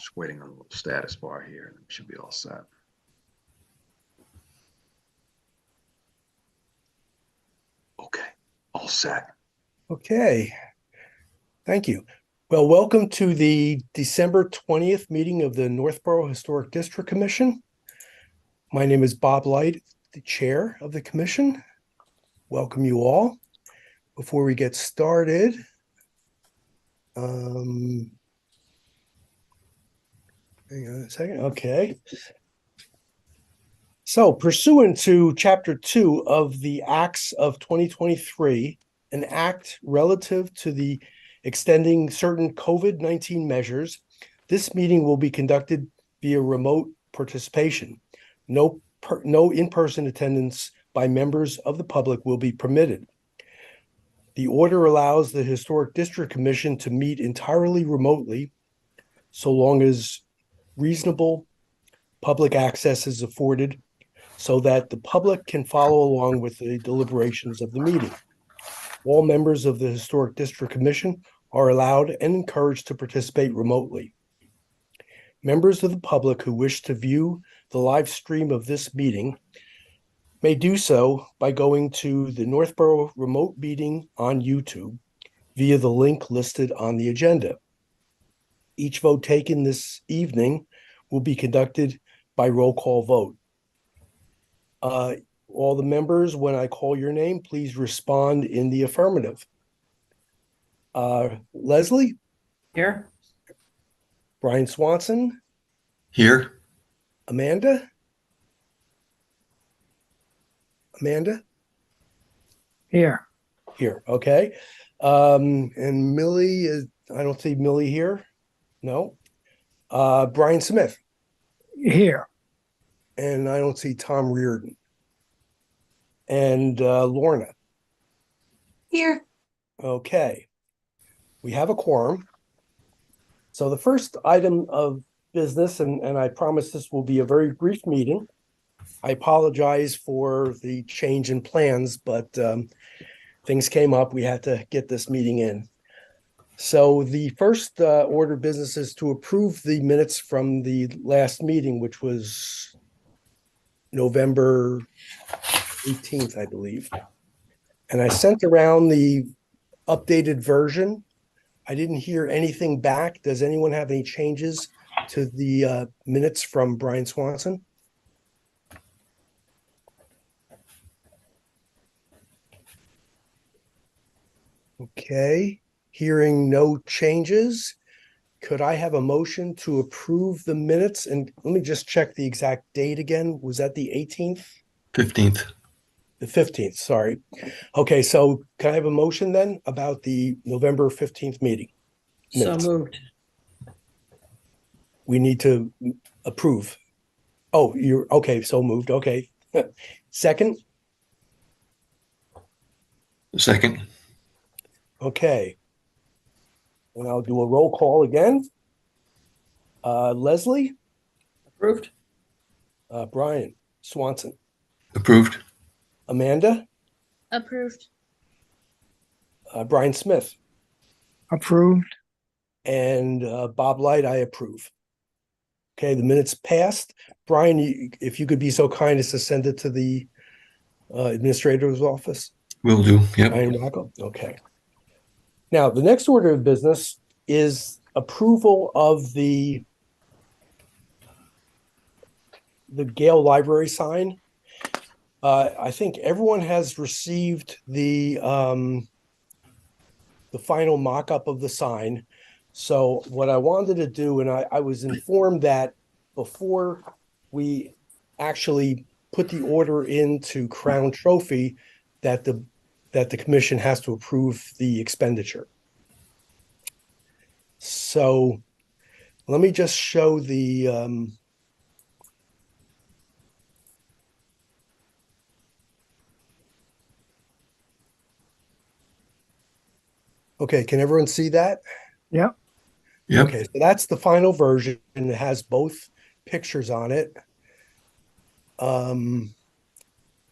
Just waiting on a little status bar here, and we should be all set. Okay, all set. Okay, thank you. Well, welcome to the December 20th meeting of the Northborough Historic District Commission. My name is Bob Light, the chair of the commission. Welcome you all. Before we get started, hang on a second. Okay. So pursuant to Chapter 2 of the Acts of 2023, an act relative to the extending certain COVID-19 measures, this meeting will be conducted via remote participation. No in-person attendance by members of the public will be permitted. The order allows the Historic District Commission to meet entirely remotely, so long as reasonable public access is afforded so that the public can follow along with the deliberations of the meeting. All members of the Historic District Commission are allowed and encouraged to participate remotely. Members of the public who wish to view the live stream of this meeting may do so by going to the Northborough remote meeting on YouTube via the link listed on the agenda. Each vote taken this evening will be conducted by roll call vote. All the members, when I call your name, please respond in the affirmative. Leslie? Here. Brian Swanson? Here. Amanda? Amanda? Here. Here, okay. And Millie, I don't see Millie here. No. Brian Smith? Here. And I don't see Tom Reardon. And Lorna? Here. Okay. We have a quorum. So the first item of business, and I promise this will be a very brief meeting. I apologize for the change in plans, but things came up. We had to get this meeting in. So the first order of business is to approve the minutes from the last meeting, which was November 18th, I believe. And I sent around the updated version. I didn't hear anything back. Does anyone have any changes to the minutes from Brian Swanson? Okay, hearing no changes, could I have a motion to approve the minutes? And let me just check the exact date again. Was that the 18th? 15th. The 15th, sorry. Okay, so can I have a motion then about the November 15th meeting? So Minutes. moved. We need to approve. Oh, you're okay, so moved. Okay. Second? Second. Okay. And I'll do a roll call again. Leslie? Approved. Brian Swanson? Approved. Amanda? Approved. Brian Smith? Approved. And Bob Light, I approve. Okay, the minutes passed. Brian, if you could be so kind as to send it to the administrator's office. Will do. Yep. Brian Wackel? Okay. Now, the next order of business is approval of the Gale Library sign. I think everyone has received the final mock-up of the sign. So what I wanted to do, and I was informed that before we actually put the order into Crown Trophy, that the commission has to approve the expenditure. So let me just show the okay, can everyone see that? Yeah. Yep. Okay, so that's the final version, and it has both pictures on it. I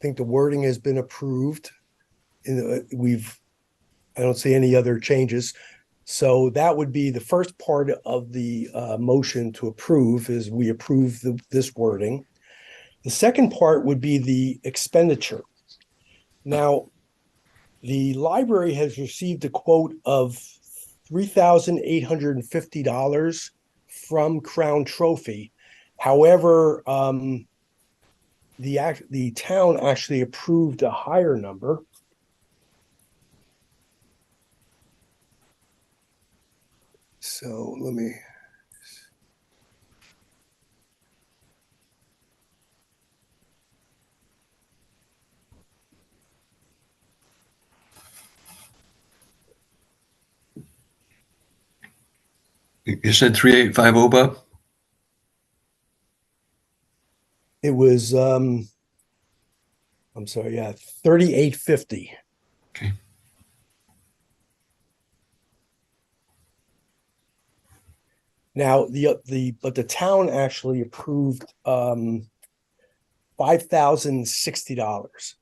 think the wording has been approved. I don't see any other changes. So that would be the first part of the motion to approve is we approve this wording. The second part would be the expenditure. Now, the library has received a quote of $3,850 from Crown Trophy. However, the town actually approved a higher number. So let me. You said 3850, Bob? It was I'm sorry, yeah, 3850. Okay. Now but the town actually approved $5,060.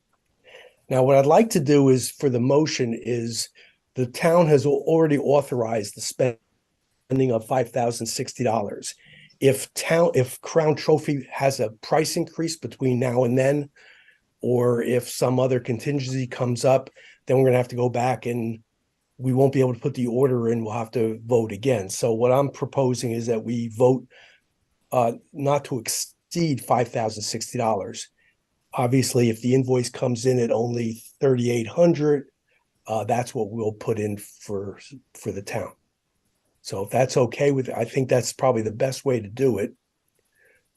Now, what I'd like to do is for the motion is the town has already authorized the spending of $5,060. If Crown Trophy has a price increase between now and then, or if some other contingency comes up, then we're gonna have to go back and we won't be able to put the order in. We'll have to vote again. So what I'm proposing is that we vote not to exceed $5,060. Obviously, if the invoice comes in at only 3,800, that's what we'll put in for the town. So if that's okay with, I think that's probably the best way to do it,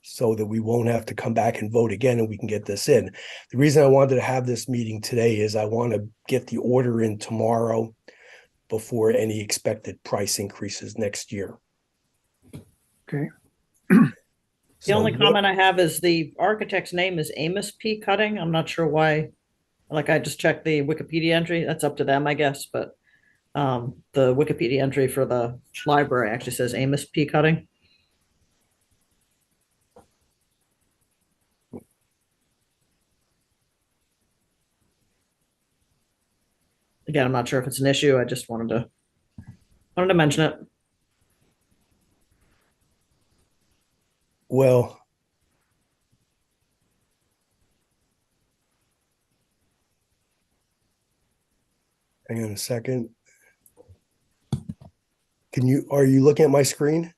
so that we won't have to come back and vote again and we can get this in. The reason I wanted to have this meeting today is I want to get the order in tomorrow before any expected price increases next year. Okay. The only comment I have is the architect's name is Amos P. Cutting. I'm not sure why. Like, I just checked the Wikipedia entry. That's up to them, I guess. But the Wikipedia entry for the library actually says Amos P. Cutting. Again, I'm not sure if it's an issue. I just wanted to mention it. Well, hang on a second. Are you looking at my screen?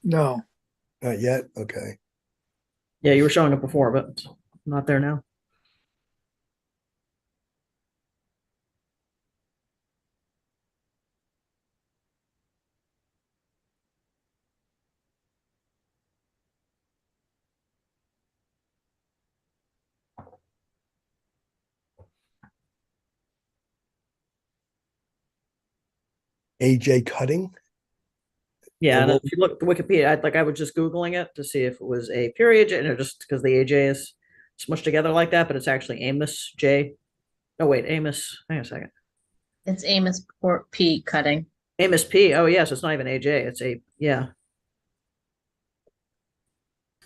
No. Not yet? Okay. Yeah, you were showing it before, but it's not there now. AJ Cutting? Yeah, and well- if you look at the Wikipedia, I was just Googling it to see if it was a period, and just because the AJ is smushed together like that, but it's actually Amos J. Oh, wait, Amos. Hang on a second. It's Amos P. Cutting. Amos P. Oh, yes, it's not even AJ. It's a, yeah.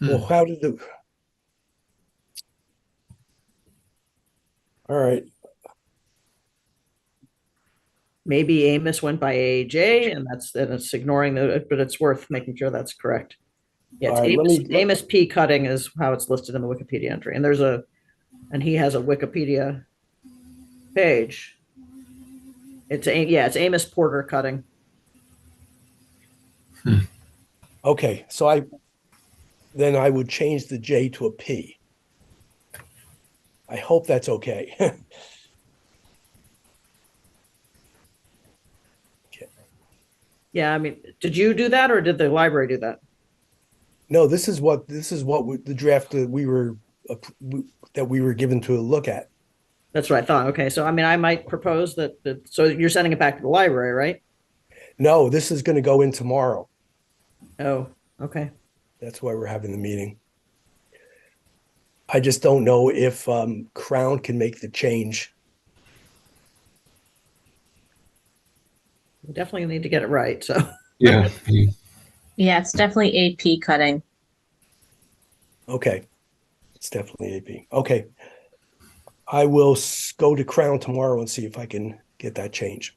Well, how did the... All right. Maybe Amos went by AJ, and it's ignoring but it's worth making sure that's correct. Yeah, it's All right, Amos P. Cutting is how it's listed in the Wikipedia entry, and and he has a Wikipedia page. It's Amos Porter Cutting. Okay, so I would change the J to a P. I hope that's okay. Yeah, I mean, did you do that or did the library do that? No, this is what the draft that we were given to look at. That's what I thought. Okay, so I mean, I might propose that. So you're sending it back to the library, right? No, this is going to go in tomorrow. Oh, okay. That's why we're having the meeting. I just don't know if Crown can make the change. We definitely need to get it right. So Yeah. Yeah, it's definitely AP Cutting. Okay, it's definitely AP. Okay, I will go to Crown tomorrow and see if I can get that change.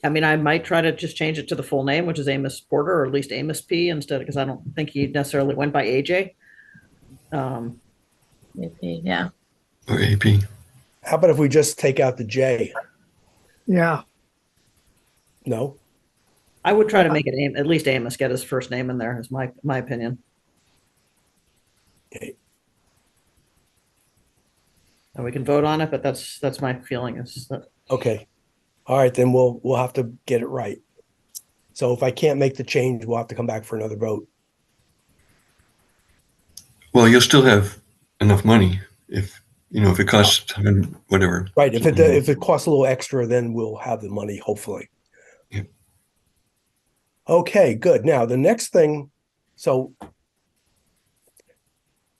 I mean, I might try to just change it to the full name, which is Amos Porter, or at least Amos P instead, because I don't think he necessarily went by AJ. AP, yeah. Or AP. How about if we just take out the J? Yeah, No? I would try to make it at least Amos get his first name in there, is my opinion. Okay. And we can vote on it, but that's my feeling is that Okay. All right, then we'll have to get it right. So if I can't make the change, we'll have to come back for another vote. Well, you'll still have enough money if it costs whatever. Right. If it costs a little extra, then we'll have the money, hopefully. Yep. Okay, good. Now the next thing, so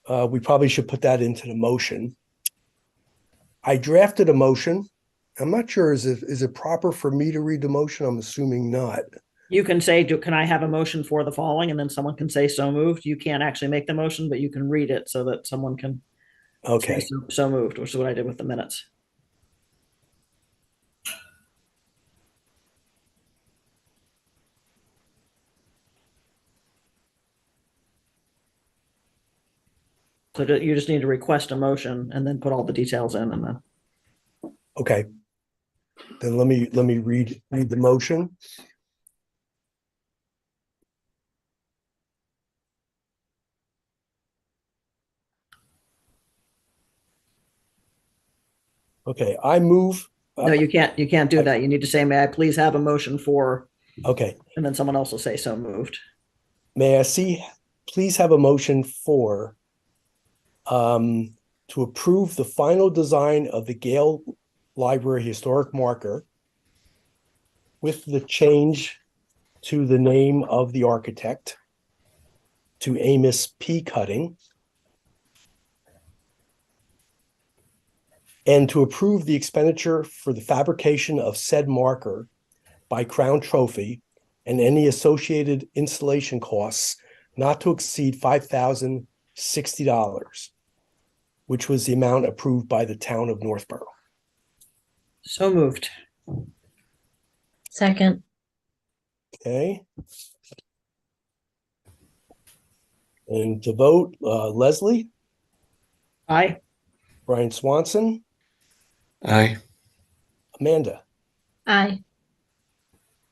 we probably should put that into the motion. I drafted a motion. I'm not sure, is it proper for me to read the motion? I'm assuming not. you can say, can I have a motion for the following? And then someone can say so moved. You can't actually make the motion, but you can read it so that someone can say Okay. so moved, which is what I did with the minutes. So you just need to request a motion and then put all the details in, and then Okay. Then let me read the motion. Okay, I move. no, you can't do that. You need to say, may I please have a motion for, Okay, and then someone else will say so moved. may I please have a motion for to approve the final design of the Gale Library Historic Marker with the change to the name of the architect to Amos P. Cutting, and to approve the expenditure for the fabrication of said marker by Crown Trophy and any associated installation costs not to exceed $5,060, which was the amount approved by the town of Northborough. So moved. Second, Okay. And to vote, Leslie, Aye. Brian Swanson, Aye. Amanda, aye.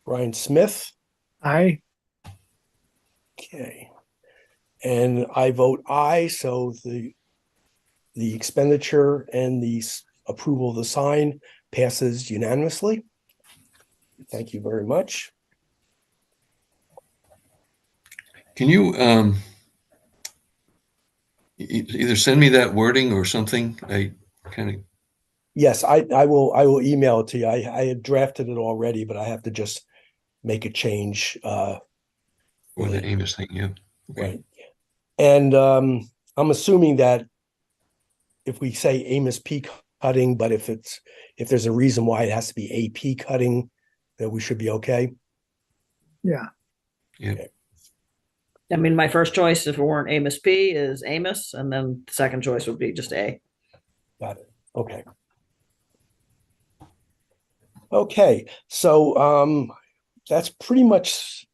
Brian Smith. I, Okay. And I vote aye, so the expenditure and the approval of the sign passes unanimously. Thank you very much. Can you either send me that wording or something? I kind of. Yes, I will email it to you. I had drafted it already, but I have to just make a change. Or the Amos thing, yeah. Okay. Right. And I'm assuming that if we say Amos P. Cutting, but if there's a reason why it has to be AP Cutting, that we should be okay. yeah, I mean, my first choice, if it weren't Amos P, is Amos, and then the second choice would be just A. Got it. Okay. Okay, so that's pretty much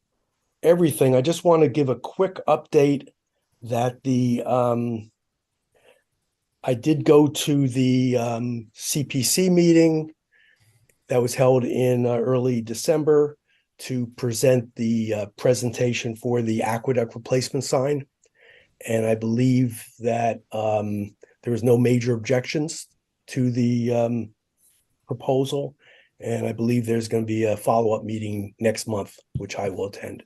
everything. I just want to give a quick update that I did go to the CPC meeting that was held in early December to present the presentation for the aqueduct replacement sign. And I believe that there was no major objections to the proposal. And I believe there's going to be a follow-up meeting next month, which I will attend.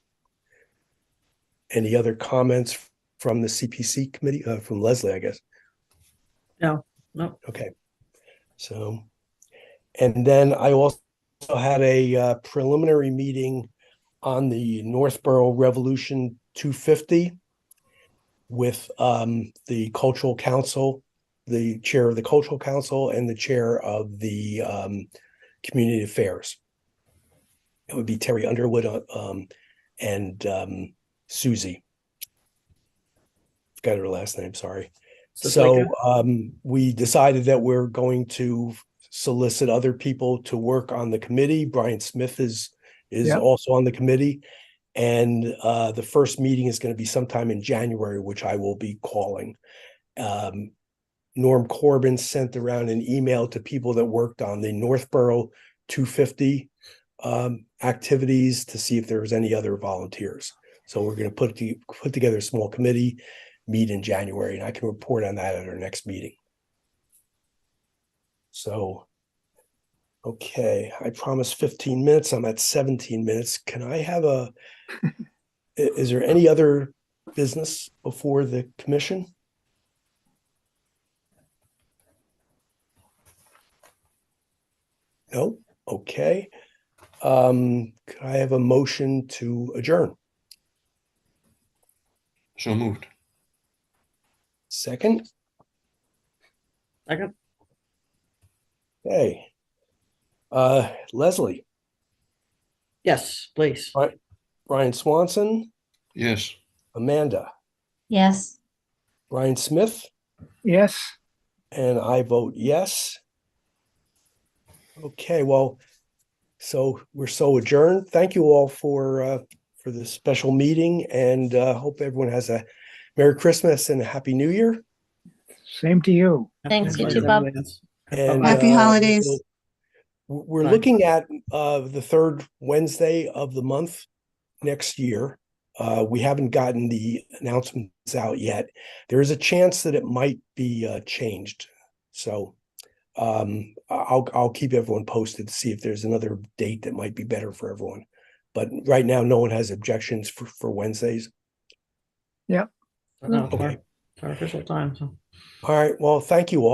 Any other comments from the CPC committee, from Leslie, I guess? No. Okay. So, and then I also had a preliminary meeting on the Northborough Revolution 250 with the Cultural Council, the chair of the Cultural Council and the chair of the Community Affairs. It would be Terry Underwood and Susie. Forgot her last name, sorry. So we decided that we're going to solicit other people to work on the committee. Brian Smith is Yep. also on the committee. And the first meeting is going to be sometime in January, which I will be calling. Norm Corbin sent around an email to people that worked on the Northborough 250 activities to see if there was any other volunteers. So we're going to put together a small committee, meet in January, and I can report on that at our next meeting. So, okay, I promised 15 minutes. I'm at 17 minutes. Can I have is there any other business before the commission? No? Okay. Could I have a motion to adjourn? So moved. Second? Second. Hey. Leslie, Yes, please. Brian Swanson, Yes. Amanda, Yes. Brian Smith, Yes. and I vote yes. Okay, well, so we're so adjourned. Thank you all for this special meeting, and hope everyone has a Merry Christmas and a Happy New Year. Same to you. Thanks, you Happy too, Bob. holidays. And Happy holidays. We're Bye. looking at the third Wednesday of the month next year. We haven't gotten the announcements out yet. There is a chance that it might be changed. So I'll keep everyone posted to see if there's another date that might be better for everyone. But right now, no one has objections for Wednesdays. No, it's Okay. our official time, so. All right. Well, thank you all.